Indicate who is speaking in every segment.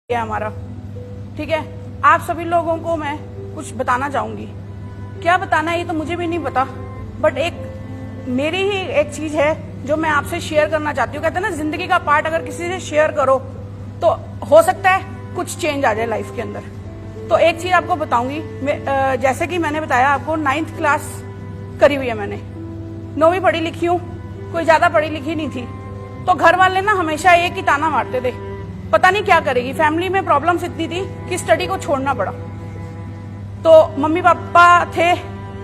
Speaker 1: हमारा, ठीक है। आप सभी लोगों को मैं कुछ बताना चाहूंगी। क्या बताना है ये तो मुझे भी नहीं पता, बट एक मेरी ही एक चीज है जो मैं आपसे शेयर करना चाहती हूँ। कहते हैं ना, जिंदगी का पार्ट अगर किसी से शेयर करो तो हो सकता है कुछ चेंज आ जाए लाइफ के अंदर। तो एक चीज आपको बताऊंगी, जैसे कि मैंने बताया आपको 9th क्लास करी हुई है मैंने, 9वीं पढ़ी लिखी हूँ, कोई ज्यादा पढ़ी लिखी नहीं थी। तो घर वाले ना हमेशा एक ही ताना मारते थे, पता नहीं क्या करेगी। फैमिली में प्रॉब्लम्स इतनी थी कि स्टडी को छोड़ना पड़ा। तो मम्मी पापा थे,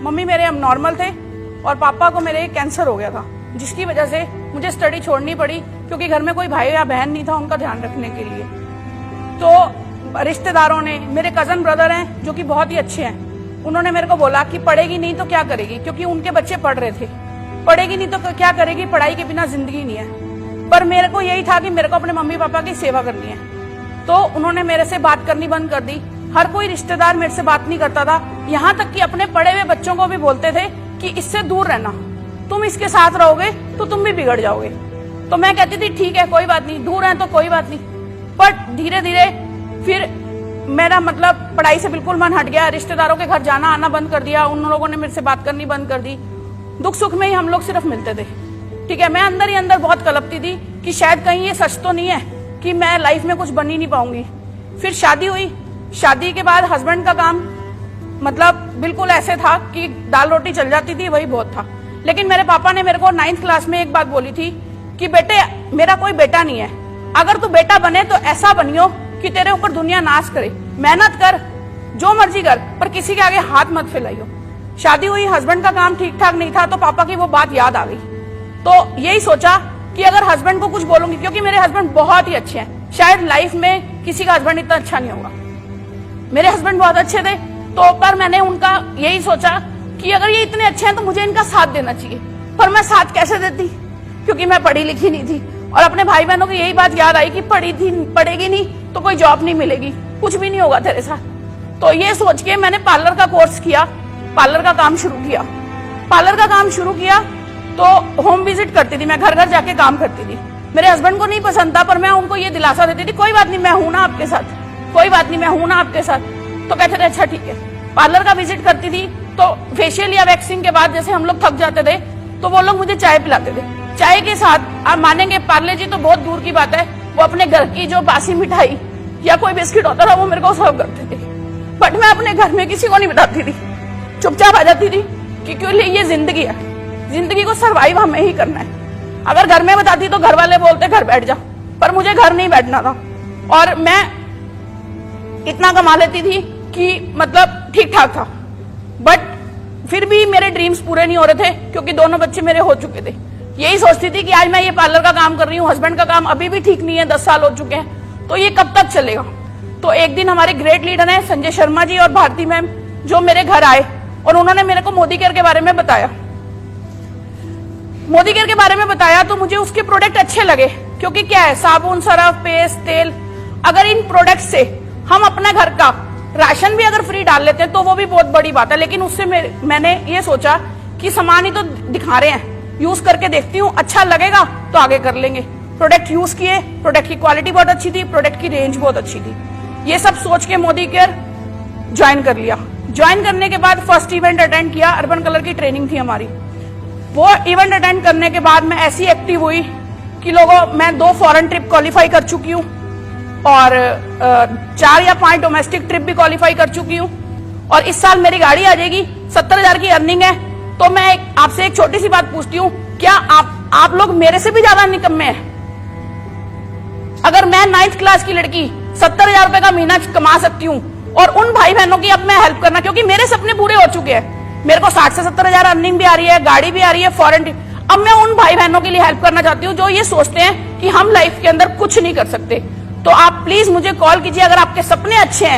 Speaker 1: मम्मी मेरे अब नॉर्मल थे और पापा को मेरे कैंसर हो गया था, जिसकी वजह से मुझे स्टडी छोड़नी पड़ी, क्योंकि घर में कोई भाई या बहन नहीं था उनका ध्यान रखने के लिए। तो रिश्तेदारों ने, मेरे कजन ब्रदर हैं जो कि बहुत ही अच्छे हैं, उन्होंने मेरे को बोला कि पढ़ेगी नहीं तो क्या करेगी, क्योंकि उनके बच्चे पढ़ रहे थे। पढ़ेगी नहीं तो क्या करेगी, पढ़ाई के बिना जिंदगी नहीं है। पर मेरे को यही था कि मेरे को अपने मम्मी पापा की सेवा करनी है। तो उन्होंने मेरे से बात करनी बंद कर दी। हर कोई रिश्तेदार मेरे से बात नहीं करता था, यहाँ तक कि अपने पढ़े हुए बच्चों को भी बोलते थे कि इससे दूर रहना, तुम इसके साथ रहोगे तो तुम भी बिगड़ जाओगे। तो मैं कहती थी ठीक है, कोई बात नहीं, दूर है तो कोई बात नहीं। बट धीरे धीरे फिर मेरा मतलब पढ़ाई से बिल्कुल मन हट गया, रिश्तेदारों के घर जाना आना बंद कर दिया, उन लोगों ने मेरे से बात करनी बंद कर दी। दुख सुख में ही हम लोग सिर्फ मिलते थे, ठीक है। मैं अंदर ही अंदर बहुत कलपती थी कि शायद कहीं ये सच तो नहीं है कि मैं लाइफ में कुछ बन ही नहीं पाऊंगी। फिर शादी हुई, शादी के बाद हस्बैंड का काम मतलब बिल्कुल ऐसे था कि दाल रोटी चल जाती थी, वही बहुत था। लेकिन मेरे पापा ने मेरे को 9th क्लास में एक बात बोली थी कि बेटे, मेरा कोई बेटा नहीं है, अगर तू बेटा बने तो ऐसा बनियो कि तेरे ऊपर दुनिया नाश करे, मेहनत कर, जो मर्जी कर, पर किसी के आगे हाथ मत फैलाइयो। शादी हुई, हस्बैंड का काम ठीक ठाक नहीं था, तो पापा की वो बात याद आ गई। तो यही सोचा कि अगर हस्बैंड को कुछ बोलूंगी, क्योंकि मेरे हस्बैंड बहुत ही अच्छे हैं, शायद लाइफ में किसी का हस्बैंड इतना अच्छा नहीं होगा। मेरे हस्बैंड बहुत अच्छे थे, तो पर मैंने उनका यही सोचा कि अगर ये इतने अच्छे हैं तो मुझे इनका साथ देना चाहिए। पर मैं साथ कैसे देती, क्योंकि मैं पढ़ी लिखी नहीं थी। और अपने भाई बहनों की यही बात याद आई कि पढ़ेगी नहीं तो कोई जॉब नहीं मिलेगी, कुछ भी नहीं होगा तेरे साथ। तो ये सोच के मैंने पार्लर का कोर्स किया, पार्लर का काम शुरू किया। पार्लर का काम शुरू किया तो होम विजिट करती थी, मैं घर घर जाके काम करती थी। मेरे हस्बैंड को नहीं पसंद था, पर मैं उनको ये दिलासा देती थी, कोई बात नहीं, मैं हूं ना आपके साथ, कोई बात नहीं, मैं हूं ना आपके साथ। तो कहते थे अच्छा ठीक है। पार्लर का विजिट करती थी तो फेशियल या वैक्सिंग के बाद जैसे हम लोग थक जाते थे तो वो लोग मुझे चाय पिलाते थे। चाय के साथ आप मानेंगे, पार्ले जी तो बहुत दूर की बात है, वो अपने घर की जो बासी मिठाई या कोई बिस्किट होता था वो मेरे को सर्व करते थे। बट मैं अपने घर में किसी को नहीं बताती थी, चुपचाप आ जाती थी, क्योंकि ये जिंदगी है, जिंदगी को सर्वाइव हमें ही करना है। अगर घर में बताती तो घर वाले बोलते घर बैठ जा, पर मुझे घर नहीं बैठना था। और मैं इतना कमा लेती थी कि मतलब ठीक ठाक था, बट फिर भी मेरे ड्रीम्स पूरे नहीं हो रहे थे, क्योंकि दोनों बच्चे मेरे हो चुके थे। यही सोचती थी कि आज मैं ये पार्लर का काम कर रही हूँ, हस्बैंड का काम अभी भी ठीक नहीं है, 10 साल हो चुके हैं, तो ये कब तक चलेगा। तो एक दिन हमारे ग्रेट लीडर हैं संजय शर्मा जी और भारती मैम, जो मेरे घर आए और उन्होंने मेरे को मोदी केयर के बारे में बताया। मोदी केयर के बारे में बताया तो मुझे उसके प्रोडक्ट अच्छे लगे, क्योंकि क्या है, साबुन, सरफ, पेस्ट, तेल, अगर इन प्रोडक्ट से हम अपने घर का राशन भी अगर फ्री डाल लेते हैं तो वो भी बहुत बड़ी बात है। लेकिन उससे मैंने ये सोचा कि सामान ही तो दिखा रहे हैं, यूज करके देखती हूँ, अच्छा लगेगा तो आगे कर लेंगे। प्रोडक्ट यूज किए, प्रोडक्ट की क्वालिटी बहुत अच्छी थी, प्रोडक्ट की रेंज बहुत अच्छी थी। ये सब सोच के मोदी केयर ज्वाइन कर लिया। ज्वाइन करने के बाद फर्स्ट इवेंट अटेंड किया, अर्बन कलर की ट्रेनिंग थी हमारी। वो इवेंट अटेंड करने के बाद मैं ऐसी एक्टिव हुई कि मैं 2 फॉरेन ट्रिप क्वालिफाई कर चुकी हूँ और 4 या 5 डोमेस्टिक ट्रिप भी क्वालिफाई कर चुकी हूँ। और इस साल मेरी गाड़ी आ जाएगी, 70,000 की अर्निंग है। तो मैं आपसे एक छोटी सी बात पूछती हूँ, क्या आप लोग मेरे से भी ज्यादा निकम्मे हैं? अगर मैं 9th क्लास की लड़की 70,000 रुपए का महीना कमा सकती हूँ और उन भाई बहनों की अब मैं हेल्प करना, क्योंकि मेरे सपने पूरे हो चुके हैं, मेरे को 60 से 70,000 अर्निंग भी आ रही है, गाड़ी भी आ रही है, फॉरेन ट्रिप। अब मैं उन भाई बहनों के लिए हेल्प करना चाहती हूँ जो ये सोचते हैं कि हम लाइफ के अंदर कुछ नहीं कर सकते। तो आप प्लीज मुझे कॉल कीजिए अगर आपके सपने अच्छे हैं।